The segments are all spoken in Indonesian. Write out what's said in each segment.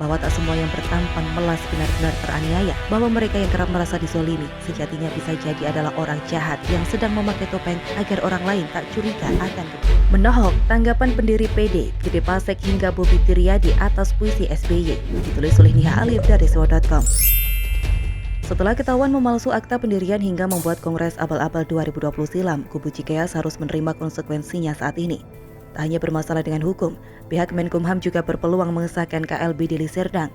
bahwa tak semua yang bertampang melas benar-benar teraniaya, bahwa mereka yang kerap merasa dizolimi sejatinya bisa jadi adalah orang jahat yang sedang memakai topeng agar orang lain tak curiga akan menohok tanggapan pendiri PD, Gede Pasek hingga Bobi Tiryadi atas puisi SBY, ditulis oleh Niha Alif dari Sewa.com. Setelah ketahuan memalsu akta pendirian hingga membuat Kongres Abal-Abal 2020 silam, kubu Cikeas harus menerima konsekuensinya saat ini. Tak hanya bermasalah dengan hukum, pihak Menkumham juga berpeluang mengesahkan KLB di Liserdang.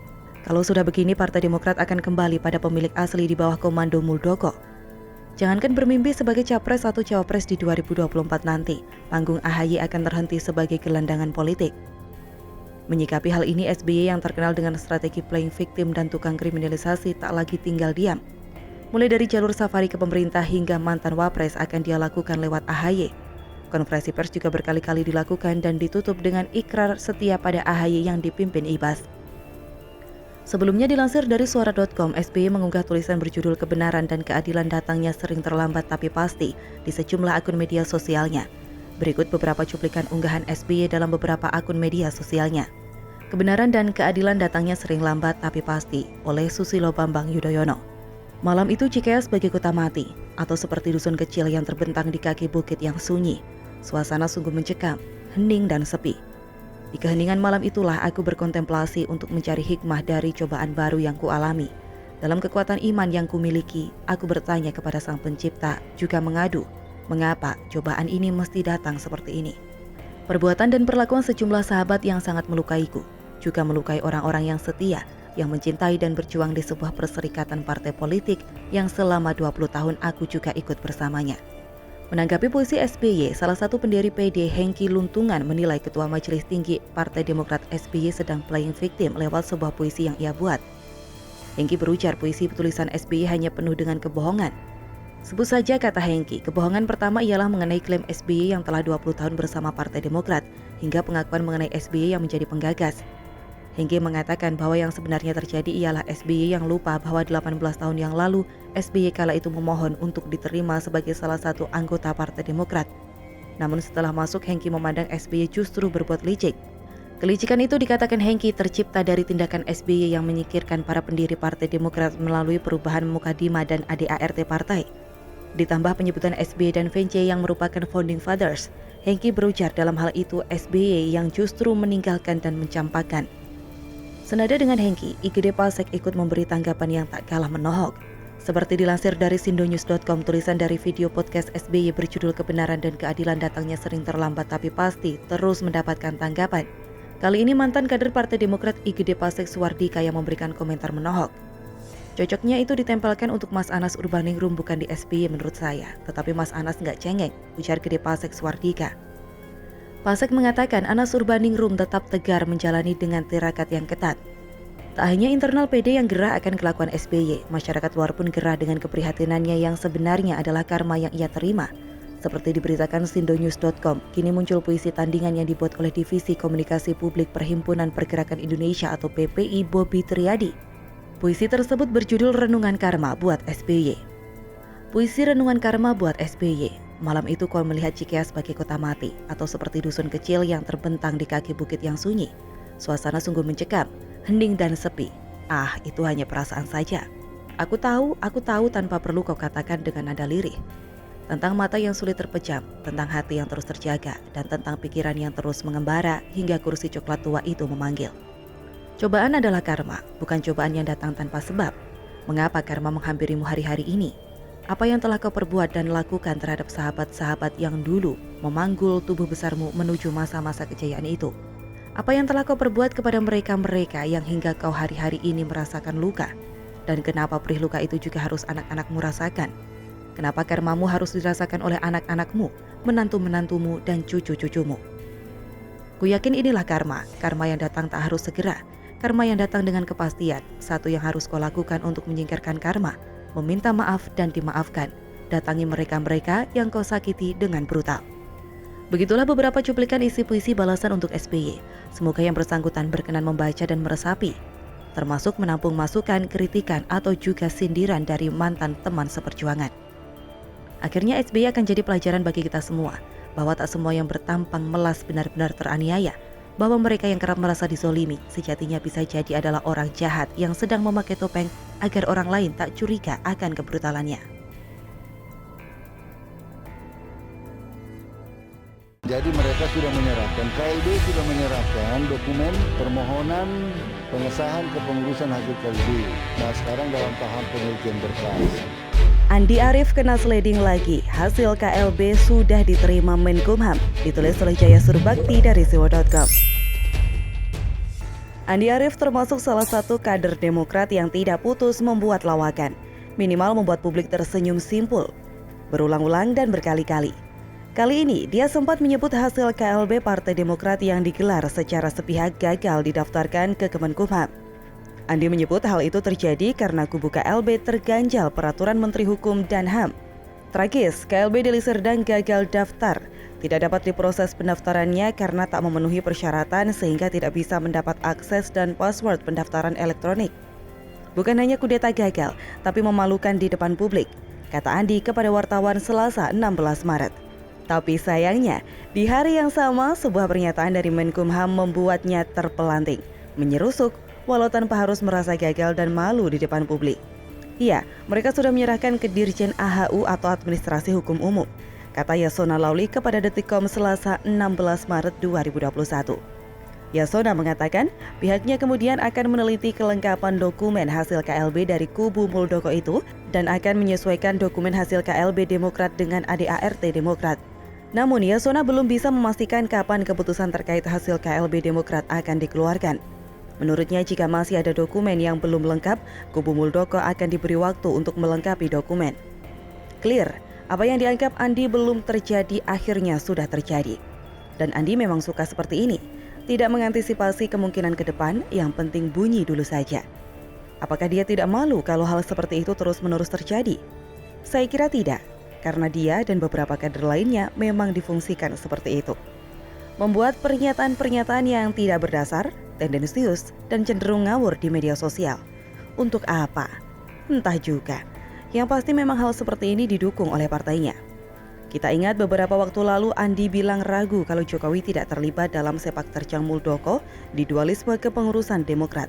Kalau sudah begini, Partai Demokrat akan kembali pada pemilik asli di bawah komando Muldoko. Jangankan bermimpi sebagai capres atau cawapres di 2024 nanti, panggung AHY akan terhenti sebagai gelandangan politik. Menyikapi hal ini, SBY yang terkenal dengan strategi playing victim dan tukang kriminalisasi tak lagi tinggal diam. Mulai dari jalur safari ke pemerintah hingga mantan wapres akan dia lakukan lewat AHY. Konferensi pers juga berkali-kali dilakukan dan ditutup dengan ikrar setia pada AHY yang dipimpin Ibas. Sebelumnya dilansir dari Suara.com, SBY mengunggah tulisan berjudul "Kebenaran dan keadilan datangnya sering terlambat tapi pasti" di sejumlah akun media sosialnya. Berikut beberapa cuplikan unggahan SBY dalam beberapa akun media sosialnya. "Kebenaran dan keadilan datangnya sering lambat tapi pasti" oleh Susilo Bambang Yudhoyono. Malam itu Cikeas bagi kota mati, atau seperti dusun kecil yang terbentang di kaki bukit yang sunyi. Suasana sungguh mencekam, hening dan sepi. Di keheningan malam itulah aku berkontemplasi untuk mencari hikmah dari cobaan baru yang kualami. Dalam kekuatan iman yang kumiliki, aku bertanya kepada Sang Pencipta, juga mengadu, mengapa cobaan ini mesti datang seperti ini? Perbuatan dan perlakuan sejumlah sahabat yang sangat melukaiku, juga melukai orang-orang yang setia, yang mencintai dan berjuang di sebuah perserikatan partai politik yang selama 20 tahun aku juga ikut bersamanya. Menanggapi puisi SBY, salah satu pendiri PD Hengki Luntungan menilai Ketua Majelis Tinggi Partai Demokrat SBY sedang playing victim lewat sebuah puisi yang ia buat. Hengki berujar puisi tulisan SBY hanya penuh dengan kebohongan. Sebut saja kata Hengki, kebohongan pertama ialah mengenai klaim SBY yang telah 20 tahun bersama Partai Demokrat, hingga pengakuan mengenai SBY yang menjadi penggagas. Hengki mengatakan bahwa yang sebenarnya terjadi ialah SBY yang lupa bahwa 18 tahun yang lalu SBY kala itu memohon untuk diterima sebagai salah satu anggota Partai Demokrat. Namun setelah masuk, Hengki memandang SBY justru berbuat licik. Kelicikan itu dikatakan Hengki tercipta dari tindakan SBY yang menyingkirkan para pendiri Partai Demokrat melalui perubahan Mukadimah dan ADART partai. Ditambah penyebutan SBY dan VNC yang merupakan founding fathers, Hengki berujar dalam hal itu SBY yang justru meninggalkan dan mencampakkan. Senada dengan Hengki, Gede Pasek ikut memberi tanggapan yang tak kalah menohok. Seperti dilansir dari Sindonews.com, tulisan dari video podcast SBY berjudul "Kebenaran dan keadilan datangnya sering terlambat tapi pasti" terus mendapatkan tanggapan. Kali ini mantan kader Partai Demokrat Gede Pasek Suwardika yang memberikan komentar menohok. "Cocoknya itu ditempelkan untuk Mas Anas Urbaningrum, bukan di SBY menurut saya. Tetapi Mas Anas nggak cengeng," ujar Gede Pasek Suwardika. Pasek mengatakan Anas Urbaningrum tetap tegar menjalani dengan tirakat yang ketat. Tak hanya internal PD yang gerah akan kelakuan SBY, masyarakat luar pun gerah dengan keprihatinannya yang sebenarnya adalah karma yang ia terima. Seperti diberitakan Sindonews.com, kini muncul puisi tandingan yang dibuat oleh Divisi Komunikasi Publik Perhimpunan Pergerakan Indonesia atau PPI Bobi Tiryadi. Puisi tersebut berjudul "Renungan Karma" buat SBY. Puisi Renungan Karma buat SBY. Malam itu kau melihat Cikeas sebagai kota mati, atau seperti dusun kecil yang terbentang di kaki bukit yang sunyi. Suasana sungguh mencekam, hening dan sepi. Ah, itu hanya perasaan saja. Aku tahu tanpa perlu kau katakan dengan nada lirih. Tentang mata yang sulit terpejam, tentang hati yang terus terjaga, dan tentang pikiran yang terus mengembara hingga kursi coklat tua itu memanggil. Cobaan adalah karma, bukan cobaan yang datang tanpa sebab. Mengapa karma menghampirimu hari-hari ini? Apa yang telah kau perbuat dan lakukan terhadap sahabat-sahabat yang dulu memanggul tubuh besarmu menuju masa-masa kejayaan itu? Apa yang telah kau perbuat kepada mereka-mereka yang hingga kau hari-hari ini merasakan luka? Dan kenapa perih luka itu juga harus anak-anakmu rasakan? Kenapa karmamu harus dirasakan oleh anak-anakmu, menantu-menantumu, dan cucu-cucumu? Ku yakin inilah karma yang datang tak harus segera, karma yang datang dengan kepastian. Satu yang harus kau lakukan untuk menyingkirkan karma, meminta maaf dan dimaafkan. Datangi mereka-mereka yang kau sakiti dengan brutal. Begitulah beberapa cuplikan isi puisi balasan untuk SBY. Semoga yang bersangkutan berkenan membaca dan meresapi, termasuk menampung masukan, kritikan, atau juga sindiran dari mantan teman seperjuangan. Akhirnya SBY akan jadi pelajaran bagi kita semua, bahwa tak semua yang bertampang melas benar-benar teraniaya, bahwa mereka yang kerap merasa dizolimi sejatinya bisa jadi adalah orang jahat yang sedang memakai topeng agar orang lain tak curiga akan kebrutalannya. Jadi mereka sudah menyerahkan, KLB sudah menyerahkan dokumen permohonan pengesahan kepengurusan hasil KLB. Nah sekarang dalam tahap penelitian berkas. Andi Arief kena sliding lagi, hasil KLB sudah diterima Menkumham, ditulis oleh Jaya Surbakti dari siwo.com. Andi Arief termasuk salah satu kader Demokrat yang tidak putus membuat lawakan, minimal membuat publik tersenyum simpul, berulang-ulang dan berkali-kali. Kali ini dia sempat menyebut hasil KLB Partai Demokrat yang digelar secara sepihak gagal didaftarkan ke Kemenkumham. Andi menyebut hal itu terjadi karena kubu KLB terganjal peraturan Menteri Hukum dan HAM. Tragis, KLB Deli Serdang gagal daftar. Tidak dapat diproses pendaftarannya karena tak memenuhi persyaratan sehingga tidak bisa mendapat akses dan password pendaftaran elektronik. Bukan hanya kudeta gagal, tapi memalukan di depan publik, kata Andi kepada wartawan Selasa 16 Maret. Tapi sayangnya, di hari yang sama sebuah pernyataan dari Menkumham membuatnya terpelanting, menyerusuk, walau tanpa harus merasa gagal dan malu di depan publik. Iya, mereka sudah menyerahkan ke Dirjen AHU atau Administrasi Hukum Umum, kata Yasona Lauli kepada Detikcom Selasa 16 Maret 2021. Yasona mengatakan pihaknya kemudian akan meneliti kelengkapan dokumen hasil KLB dari kubu Muldoko itu dan akan menyesuaikan dokumen hasil KLB Demokrat dengan ADART Demokrat. Namun Yasona belum bisa memastikan kapan keputusan terkait hasil KLB Demokrat akan dikeluarkan. Menurutnya jika masih ada dokumen yang belum lengkap, kubu Muldoko akan diberi waktu untuk melengkapi dokumen. Clear, apa yang dianggap Andi belum terjadi akhirnya sudah terjadi. Dan Andi memang suka seperti ini, tidak mengantisipasi kemungkinan ke depan, yang penting bunyi dulu saja. Apakah dia tidak malu kalau hal seperti itu terus-menerus terjadi? Saya kira tidak, karena dia dan beberapa kader lainnya memang difungsikan seperti itu. Membuat pernyataan-pernyataan yang tidak berdasar, tendensius, dan cenderung ngawur di media sosial. Untuk apa? Entah juga. Yang pasti memang hal seperti ini didukung oleh partainya. Kita ingat beberapa waktu lalu Andi bilang ragu kalau Jokowi tidak terlibat dalam sepak terjang Muldoko di dualisme kepengurusan Demokrat.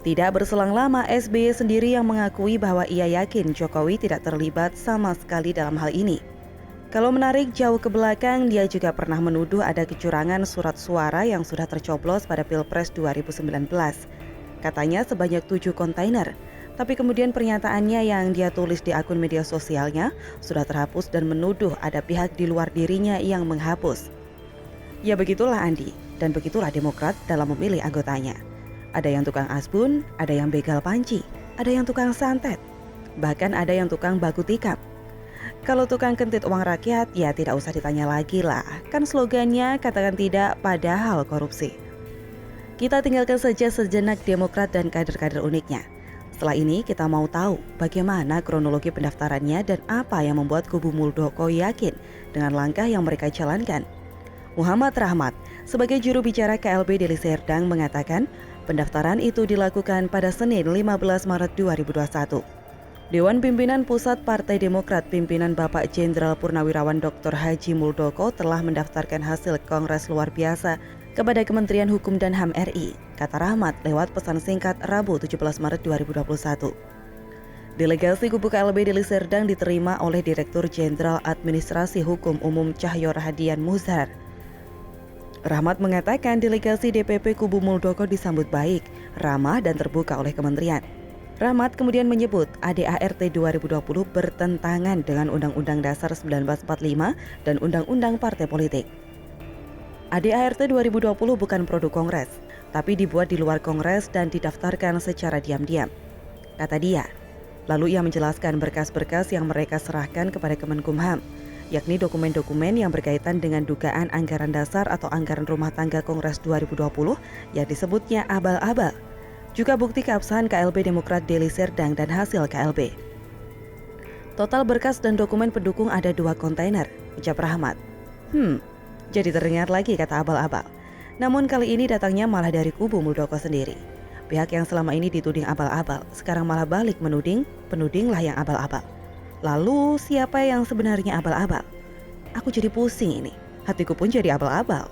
Tidak berselang lama SBY sendiri yang mengakui bahwa ia yakin Jokowi tidak terlibat sama sekali dalam hal ini. Kalau menarik jauh ke belakang, dia juga pernah menuduh ada kecurangan surat suara yang sudah tercoblos pada Pilpres 2019. Katanya sebanyak 7 kontainer, tapi kemudian pernyataannya yang dia tulis di akun media sosialnya sudah terhapus dan menuduh ada pihak di luar dirinya yang menghapus. Ya begitulah Andi, dan begitulah Demokrat dalam memilih anggotanya. Ada yang tukang asbun, ada yang begal panci, ada yang tukang santet, bahkan ada yang tukang baku tikam. Kalau tukang kentit uang rakyat, ya tidak usah ditanya lagi lah. Kan slogannya katakan tidak padahal korupsi. Kita tinggalkan saja sejenak Demokrat dan kader-kader uniknya. Setelah ini kita mau tahu bagaimana kronologi pendaftarannya dan apa yang membuat kubu Muldoko yakin dengan langkah yang mereka jalankan. Muhammad Rahmat sebagai juru bicara KLB Deli Serdang mengatakan pendaftaran itu dilakukan pada Senin 15 Maret 2021. Dewan Pimpinan Pusat Partai Demokrat pimpinan Bapak Jenderal Purnawirawan Dr. Haji Muldoko telah mendaftarkan hasil Kongres Luar Biasa kepada Kementerian Hukum dan HAM RI, kata Rahmat lewat pesan singkat Rabu 17 Maret 2021. Delegasi kubu KLB Deli Serdang diterima oleh Direktur Jenderal Administrasi Hukum Umum Cahyo Rahadian Muzhar. Rahmat mengatakan delegasi DPP kubu Muldoko disambut baik, ramah dan terbuka oleh kementerian. Rahmat kemudian menyebut ADART 2020 bertentangan dengan Undang-Undang Dasar 1945 dan Undang-Undang Partai Politik. ADART 2020 bukan produk Kongres, tapi dibuat di luar Kongres dan didaftarkan secara diam-diam, kata dia. Lalu ia menjelaskan berkas-berkas yang mereka serahkan kepada Kemenkumham, yakni dokumen-dokumen yang berkaitan dengan dugaan anggaran dasar atau anggaran rumah tangga Kongres 2020 yang disebutnya abal-abal. Juga bukti keabsahan KLB Demokrat Deli Serdang dan hasil KLB. Total berkas dan dokumen pendukung ada 2 kontainer, ucap Rahmat. Jadi teringat lagi kata abal-abal. Namun kali ini datangnya malah dari kubu Muldoko sendiri. Pihak yang selama ini dituding abal-abal, sekarang malah balik menuding, penudinglah yang abal-abal. Lalu siapa yang sebenarnya abal-abal? Aku jadi pusing ini, hatiku pun jadi abal-abal.